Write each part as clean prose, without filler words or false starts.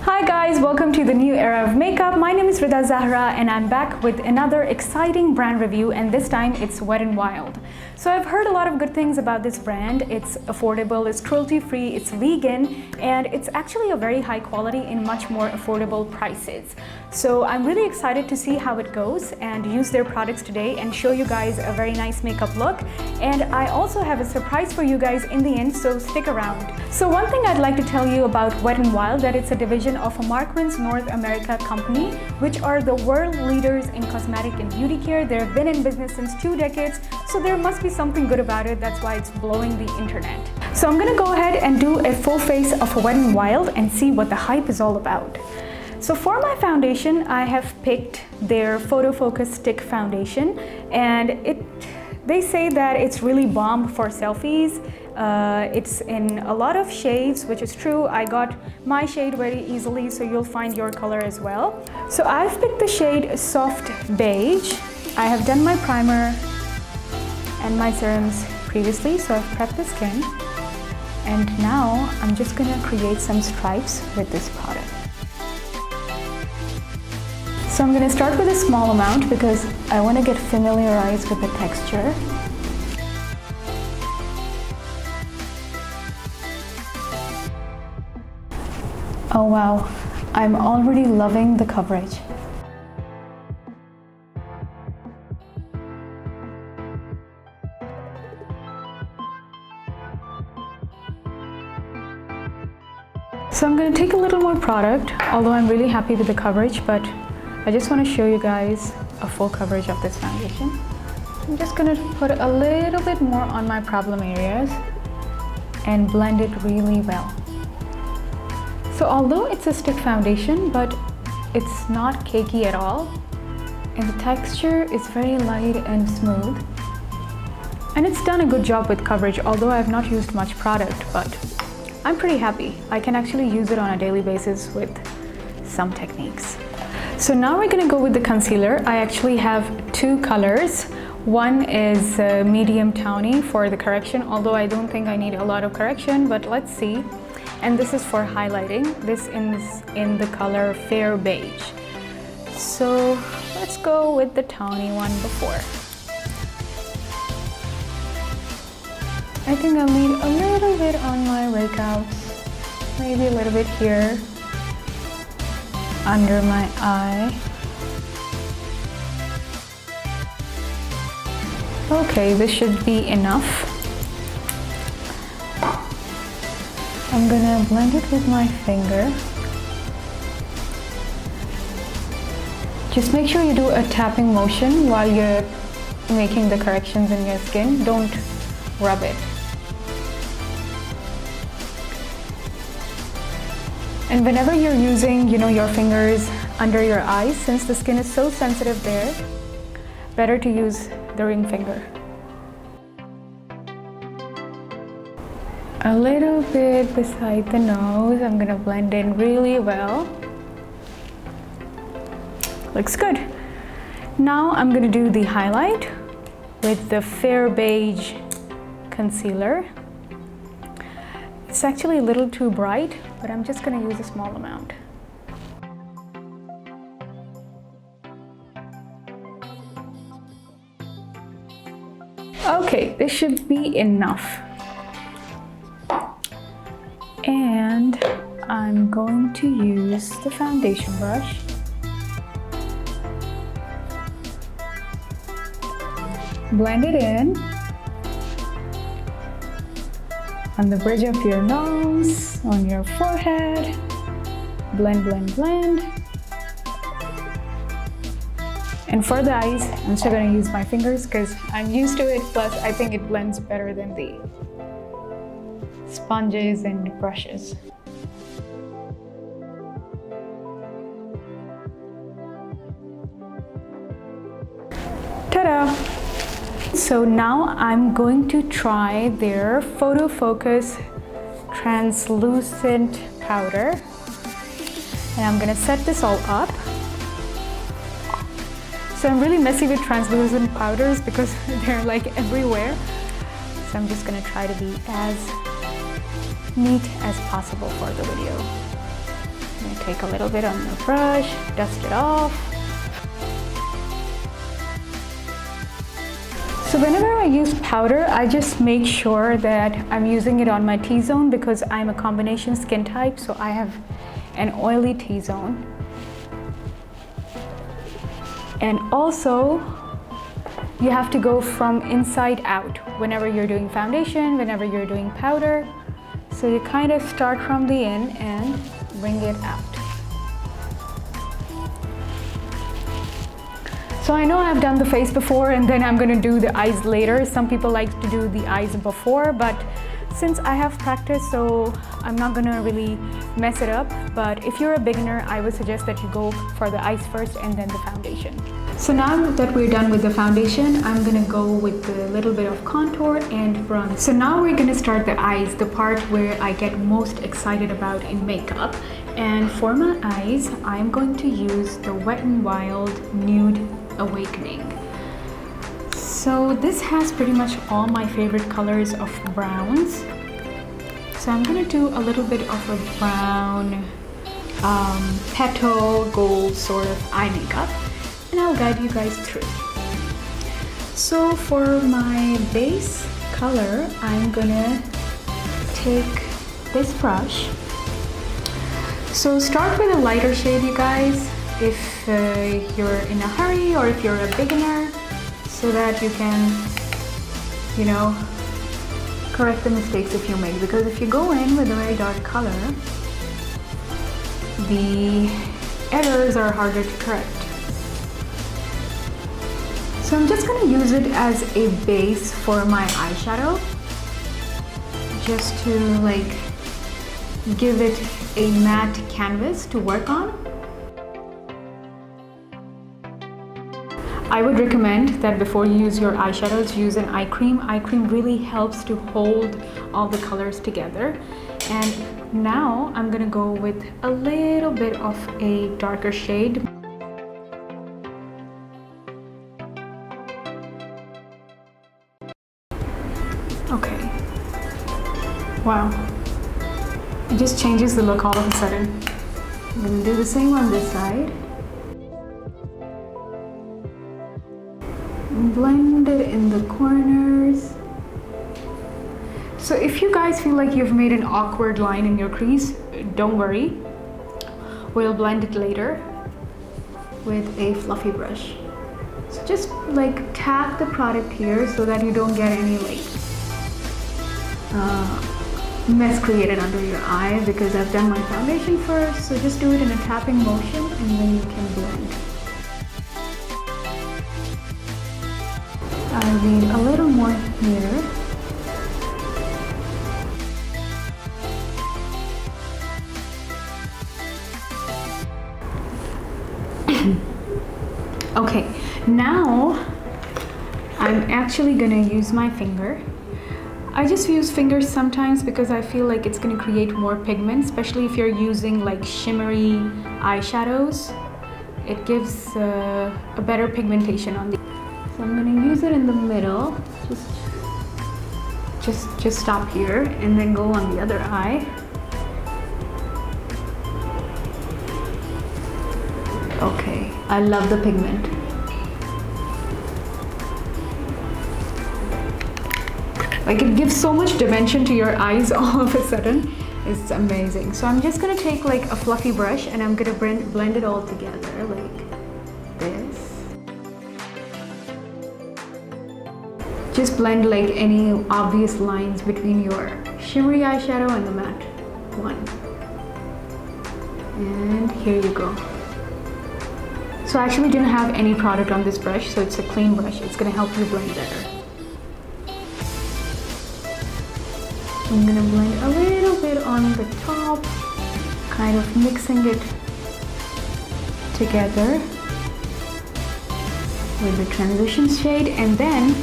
Hi guys, welcome to the new era of makeup. My name is Rida Zahra and I'm back with another exciting brand review, and this time it's Wet n Wild. So I've heard a lot of good things about this brand. It's affordable, it's cruelty-free, it's vegan, and it's actually a very high quality in much more affordable prices. So I'm really excited to see how it goes and use their products today and show you guys a very nice makeup look. And I also have a surprise for you guys in the end, so stick around. So one thing I'd like to tell you about Wet n Wild, that it's a division of a Marquin's North America company, which are the world leaders in cosmetic and beauty care. They've been in business since 2 decades, so there must be something good about it. That's why it's blowing the internet. So I'm gonna go ahead and do a full face of Wet n Wild and see what the hype is all about. So for my foundation, I have picked their Photo Focus Stick Foundation, and they say that it's really bomb for selfies. It's in a lot of shades, which is true. I got my shade very easily, so you'll find your color as well. So I've picked the shade Soft Beige. I have done my primer and my serums previously, so I've prepped the skin. And now I'm just gonna create some stripes with this product. So I'm gonna start with a small amount because I wanna get familiarized with the texture. Oh wow, I'm already loving the coverage. So I'm going to take a little more product, although I'm really happy with the coverage, but I just want to show you guys a full coverage of this foundation. I'm just going to put a little bit more on my problem areas and blend it really well. So although it's a stick foundation, but it's not cakey at all, and the texture is very light and smooth. And it's done a good job with coverage, although I have not used much product, but I'm pretty happy. I can actually use it on a daily basis with some techniques. So now we're gonna go with the concealer. I actually have 2 colors. One is medium tawny for the correction, although I don't think I need a lot of correction, but let's see. And this is for highlighting. This is in the color Fair Beige. So let's go with the tawny one before. I think I'll need a little bit on my breakouts, maybe a little bit here, under my eye. Okay, this should be enough. I'm gonna blend it with my finger. Just make sure you do a tapping motion while you're making the corrections in your skin. Don't rub it. And whenever you're using, your fingers under your eyes, since the skin is so sensitive there, better to use the ring finger. A little bit beside the nose. I'm gonna blend in really well. Looks good. Now I'm gonna do the highlight with the Fair Beige concealer. It's actually a little too bright, but I'm just gonna use a small amount. Okay, this should be enough. And I'm going to use the foundation brush. Blend it in on the bridge of your nose, on your forehead. Blend, blend, blend. And for the eyes, I'm still gonna use my fingers because I'm used to it, plus I think it blends better than the sponges and brushes. Ta-da! So now I'm going to try their Photo Focus Translucent Powder. And I'm gonna set this all up. So I'm really messy with translucent powders because they're like everywhere. So I'm just gonna try to be as neat as possible for the video. I'm gonna take a little bit on the brush, dust it off. So whenever I use powder, I just make sure that I'm using it on my T-zone because I'm a combination skin type, so I have an oily T-zone. And also, you have to go from inside out whenever you're doing foundation, whenever you're doing powder. So you kind of start from the in and bring it out. So I know I've done the face before and then I'm gonna do the eyes later. Some people like to do the eyes before, but since I have practice, so I'm not gonna really mess it up. But if you're a beginner, I would suggest that you go for the eyes first and then the foundation. So now that we're done with the foundation, I'm gonna go with a little bit of contour and bronze. So now we're gonna start the eyes, the part where I get most excited about in makeup. And for my eyes, I'm going to use the Wet n Wild Nude Awakening. So this has pretty much all my favorite colors of browns. So I'm gonna do a little bit of a brown, petal gold sort of eye makeup, and I'll guide you guys through. So for my base color, I'm gonna take this brush. So start with a lighter shade, you guys, if you're in a hurry or if you're a beginner, so that you can, you know, correct the mistakes if you make. Because if you go in with a very dark color, the errors are harder to correct. So I'm just gonna use it as a base for my eyeshadow, just to like give it a matte canvas to work on. I would recommend that before you use your eyeshadows, use an eye cream. Eye cream really helps to hold all the colors together. And now I'm gonna go with a little bit of a darker shade. Okay. Wow. It just changes the look all of a sudden. I'm gonna do the same on this side. Blend it in the corners. So if you guys feel like you've made an awkward line in your crease, don't worry. We'll blend it later with a fluffy brush. So just like tap the product here so that you don't get any like mess created under your eye, because I've done my foundation first. So just do it in a tapping motion and then you can blend. I need a little more here. Okay, now I'm actually gonna use my finger. I just use fingers sometimes because I feel like it's gonna create more pigment, especially if you're using like shimmery eyeshadows. It gives a better pigmentation on the. So I'm gonna use it in the middle, just stop here and then go on the other eye. Okay, I love the pigment. Like it gives so much dimension to your eyes all of a sudden. It's amazing. So I'm just gonna take like a fluffy brush and I'm gonna blend it all together like this. Just blend like any obvious lines between your shimmery eyeshadow and the matte one. And here you go. So I actually didn't have any product on this brush, so it's a clean brush. It's gonna help you blend better. I'm gonna blend a little bit on the top, kind of mixing it together with the transition shade, and then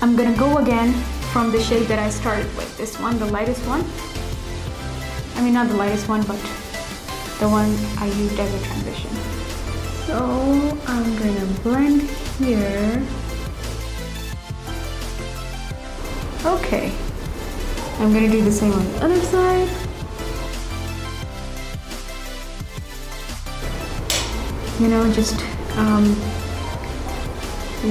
I'm gonna go again from the shade that I started with. This one, the lightest one. I mean, not the lightest one, but the one I used as a transition. So I'm gonna blend here. Okay. I'm gonna do the same on the other side. you know, just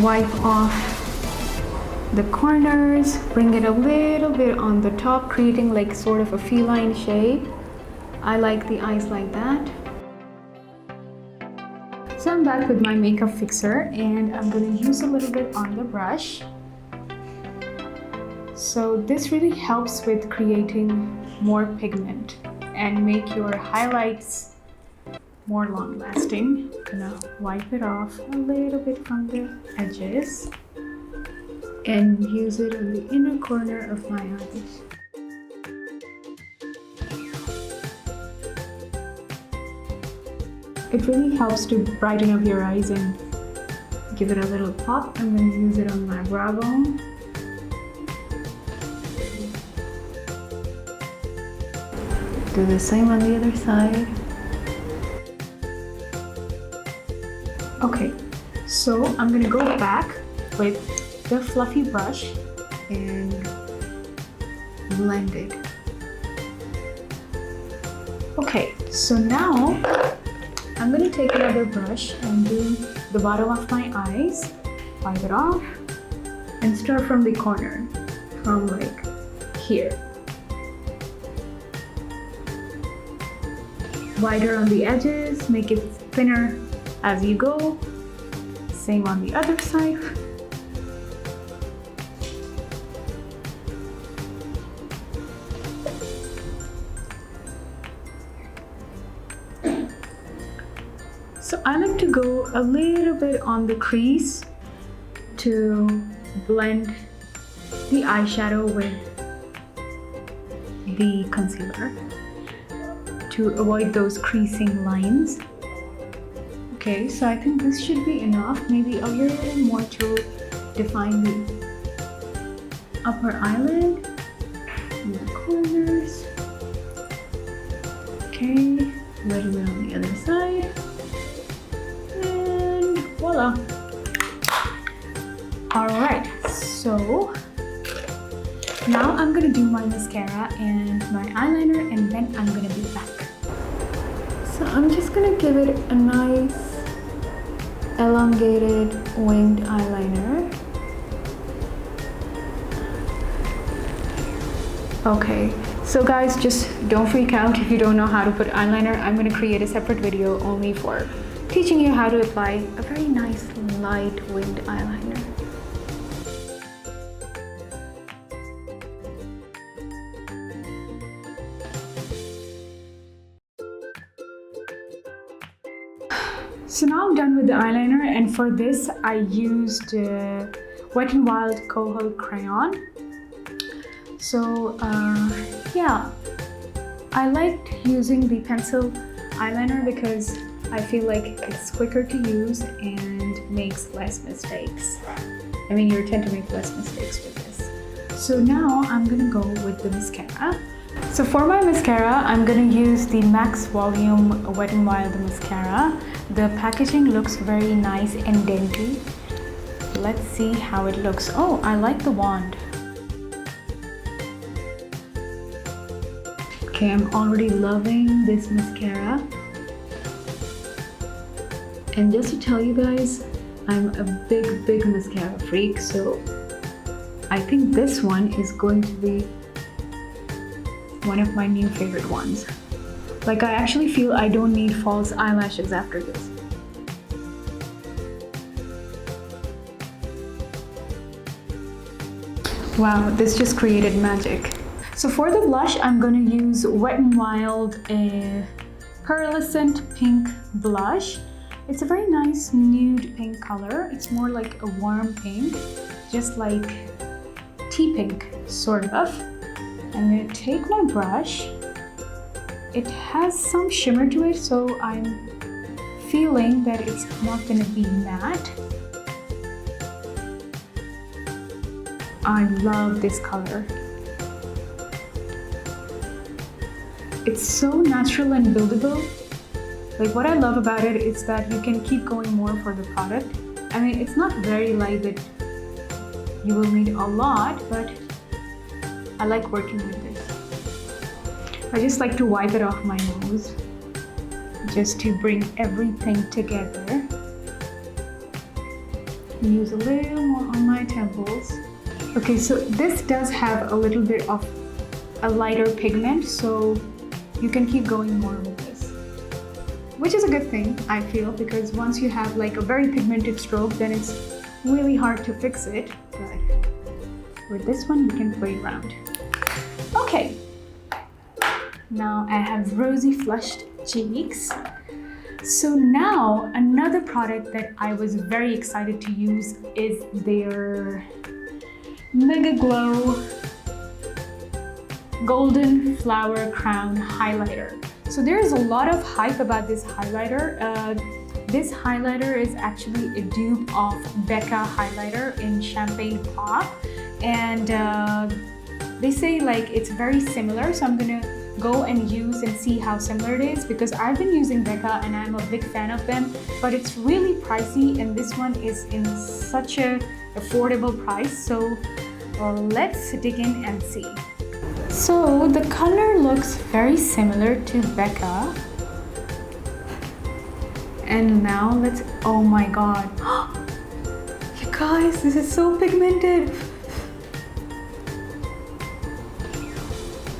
wipe off the corners, bring it a little bit on the top, creating like sort of a feline shape. I like the eyes like that. So I'm back with my makeup fixer and I'm going to use a little bit on the brush. So this really helps with creating more pigment and make your highlights more long lasting. I'm gonna wipe it off a little bit from the edges and use it on the inner corner of my eyes. It really helps to brighten up your eyes and give it a little pop. I'm going to use it on my brow bone. Do the same on the other side. Okay, so I'm going to go back with the fluffy brush and blend it. Okay, so now I'm going to take another brush and do the bottom of my eyes, wipe it off, and start from the corner, from like here. Wider on the edges, make it thinner as you go. Same on the other side. So I like to go a little bit on the crease to blend the eyeshadow with the concealer to avoid those creasing lines. Okay, so I think this should be enough, maybe a little more to define the upper eyelid and the corners. Okay, a little bit on the other side. Voila! Alright, so now I'm gonna do my mascara and my eyeliner and then I'm gonna be back. So I'm just gonna give it a nice elongated winged eyeliner. Okay, so guys, just don't freak out if you don't know how to put eyeliner. I'm gonna create a separate video only for teaching you how to apply a very nice light winged eyeliner. So now I'm done with the eyeliner, and for this I used Wet n Wild Kohl crayon. So yeah, I liked using the pencil eyeliner because I feel like it's quicker to use and makes less mistakes. I mean, you tend to make less mistakes with this. So now I'm gonna go with the mascara. So for my mascara, I'm gonna use the Max Volume Wet n Wild mascara. The packaging looks very nice and dainty. Let's see how it looks. Oh, I like the wand. Okay, I'm already loving this mascara. And just to tell you guys, I'm a big mascara freak, so I think this one is going to be one of my new favorite ones. Like, I actually feel I don't need false eyelashes after this. Wow, this just created magic. So for the blush, I'm going to use Wet n Wild Pearlescent Pink Blush. It's a very nice nude pink color. It's more like a warm pink, just like tea pink, sort of. I'm going to take my brush. It has some shimmer to it, so I'm feeling that it's not going to be matte. I love this color. It's so natural and buildable. Like, what I love about it is that you can keep going more for the product. I mean, it's not very light that you will need a lot, but I like working with this. I just like to wipe it off my nose. just to bring everything together. Use a little more on my temples. Okay, so this does have a little bit of a lighter pigment, so you can keep going more with this, which is a good thing, I feel, because once you have like a very pigmented stroke, then it's really hard to fix it. But with this one, you can play around. Okay, now I have rosy flushed cheeks. So now another product that I was very excited to use is their Mega Glow Golden Flower Crown Highlighter. So there is a lot of hype about this highlighter. This highlighter is actually a dupe of Becca highlighter in Champagne Pop, and they say like it's very similar, so I'm gonna go and use and see how similar it is, because I've been using Becca and I'm a big fan of them, but it's really pricey, and this one is in such a affordable price. So let's dig in and see. So the color looks very similar to Becca, and now let's, oh my god, you guys, this is so pigmented.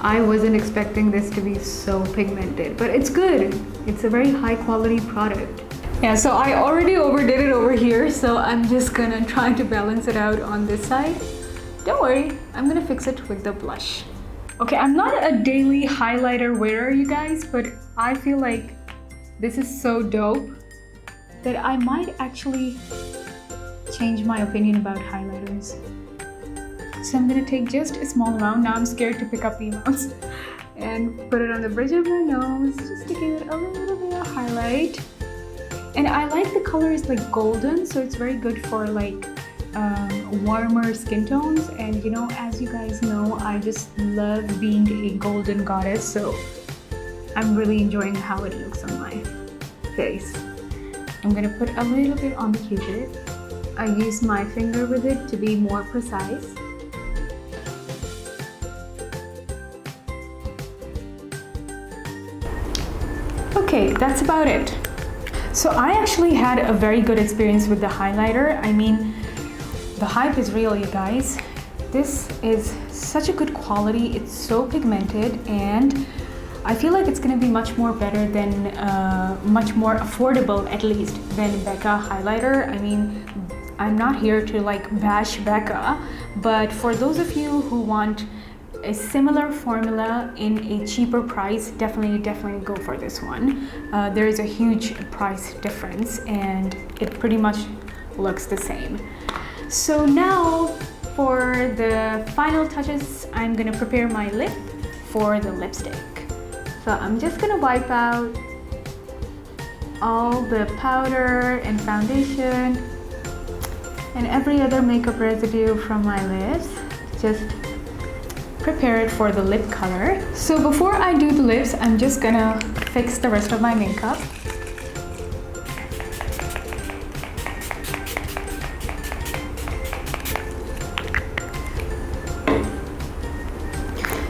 I wasn't expecting this to be so pigmented, but it's good. It's a very high quality product. Yeah, so I already overdid it over here, so I'm just gonna try to balance it out on this side. Don't worry, I'm gonna fix it with the blush. Okay, I'm not a daily highlighter wearer, you guys, but I feel like this is so dope that I might actually change my opinion about highlighters. So I'm gonna take just a small amount. Now I'm scared to pick up the amounts, and put it on the bridge of my nose just to give it a little bit of highlight. And I like the color is like golden, so it's very good for like warmer skin tones. And you know, as you guys know, I just love being a golden goddess, so I'm really enjoying how it looks on my face. I'm gonna put a little bit on the cupid. I use my finger with it to be more precise. Okay, that's about it. So I actually had a very good experience with the highlighter. I mean, the hype is real, you guys. This is such a good quality. It's so pigmented, and I feel like it's gonna be much more better than, much more affordable at least, than Becca highlighter. I mean, I'm not here to like bash Becca, but for those of you who want a similar formula in a cheaper price, definitely go for this one. There is a huge price difference, and it pretty much looks the same. So now for the final touches, I'm gonna prepare my lip for the lipstick. So I'm just gonna wipe out all the powder and foundation and every other makeup residue from my lips. Just prepare it for the lip color. So before I do the lips, I'm just gonna fix the rest of my makeup.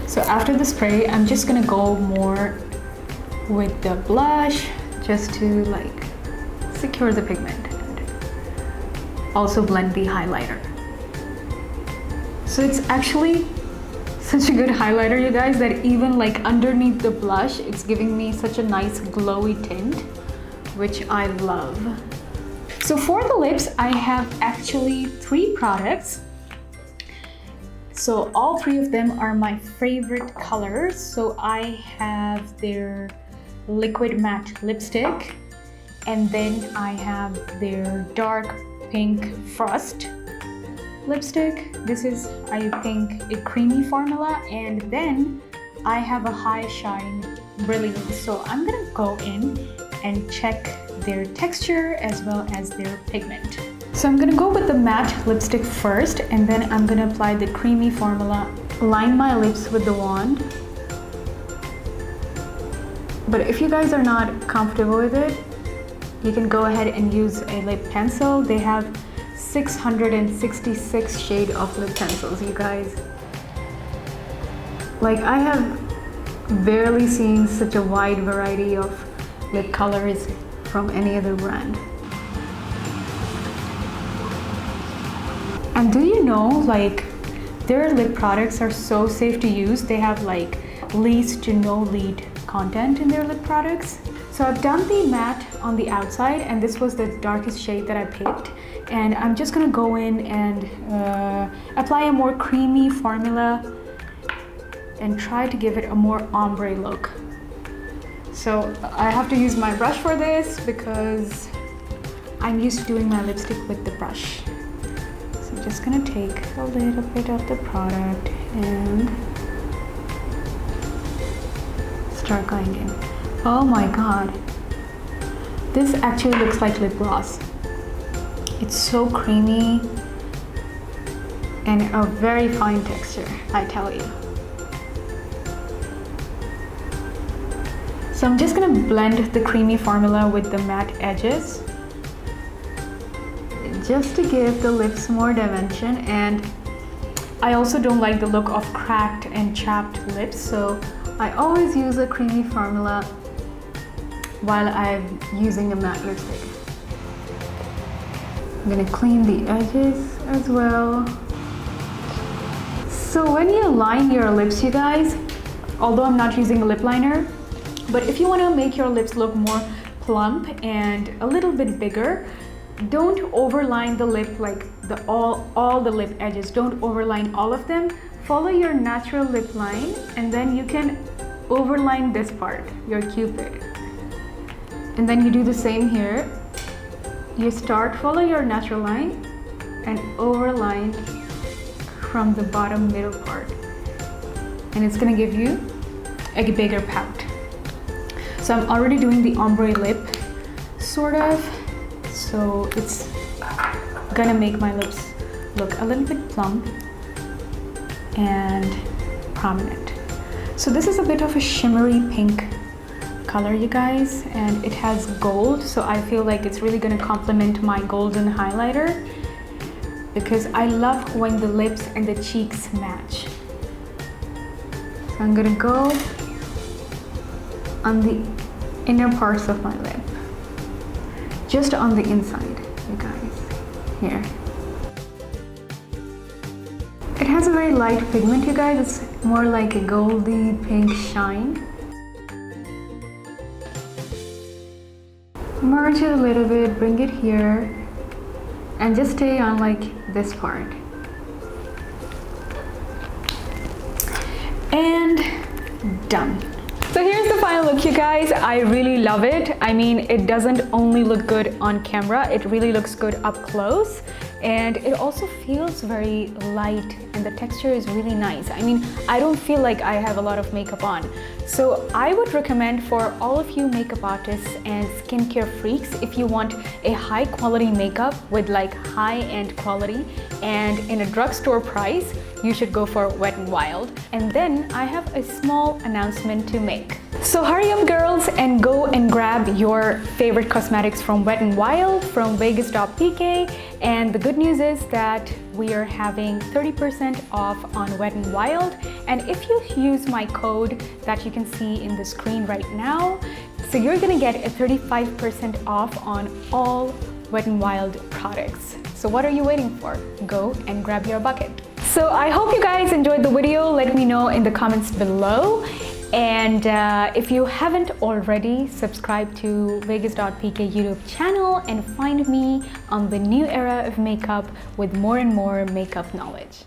So after the spray, I'm just gonna go more with the blush just to like secure the pigment and also blend the highlighter. So it's actually such a good highlighter, you guys, that even like underneath the blush, it's giving me such a nice glowy tint, which I love. So for the lips, I have actually 3 products. So all 3 of them are my favorite colors. So I have their liquid matte lipstick, and then I have their dark pink frost lipstick. This is, I think, a creamy formula, and then I have a high shine brilliance. So I'm gonna go in and check their texture as well as their pigment. So I'm gonna go with the matte lipstick first, and then I'm gonna apply the creamy formula, line my lips with the wand. But if you guys are not comfortable with it, you can go ahead and use a lip pencil. They have 666 shade of lip pencils, you guys. Like, I have barely seen such a wide variety of lip colors from any other brand. And do you know, like, their lip products are so safe to use. They have like least to no lead content in their lip products. So I've done the matte on the outside, and this was the darkest shade that I picked. And I'm just gonna go in and apply a more creamy formula and try to give it a more ombre look. So I have to use my brush for this because I'm used to doing my lipstick with the brush. So I'm just gonna take a little bit of the product and start going in. Oh my god, this actually looks like lip gloss. It's so creamy and a very fine texture, I tell you. So I'm just gonna blend the creamy formula with the matte edges just to give the lips more dimension. And I also don't like the look of cracked and chapped lips, so I always use a creamy formula while I'm using a matte lipstick. I'm gonna clean the edges as well. So when you line your lips, you guys, although I'm not using a lip liner, but if you want to make your lips look more plump and a little bit bigger, don't overline the lip, like all the lip edges. Don't overline all of them. Follow your natural lip line, and then you can overline this part, your cupid. And then you do the same here. You follow your natural line and overline from the bottom middle part. And it's gonna give you a bigger pout. So I'm already doing the ombre lip, sort of. So it's gonna make my lips look a little bit plump and prominent. So this is a bit of a shimmery pink color, you guys, and it has gold, so I feel like it's really gonna complement my golden highlighter because I love when the lips and the cheeks match. So I'm gonna go on the inner parts of my lip, just on the inside, you guys, here. It has a very light pigment, you guys. It's more like a goldy pink shine. Merge it a little bit, bring it here, and just stay on like this part. And done. So here's the final look, you guys. I really love it. I mean, it doesn't only look good on camera, it really looks good up close. And it also feels very light, and the texture is really nice. I mean, I don't feel like I have a lot of makeup on. So I would recommend for all of you makeup artists and skincare freaks, if you want a high quality makeup with like high-end quality and in a drugstore price, you should go for Wet n Wild. And then I have a small announcement to make. So hurry up, girls, and go and grab your favorite cosmetics from Wet n Wild, from Vegas.Pk. And the good news is that we are having 30% off on Wet n Wild. And if you use my code that you can see in the screen right now, so you're gonna get a 35% off on all Wet n Wild products. So what are you waiting for? Go and grab your bucket. So I hope you guys enjoyed the video. Let me know in the comments below. And if you haven't already, subscribe to Vegas.Pk YouTube channel and find me on the new era of makeup with more and more makeup knowledge.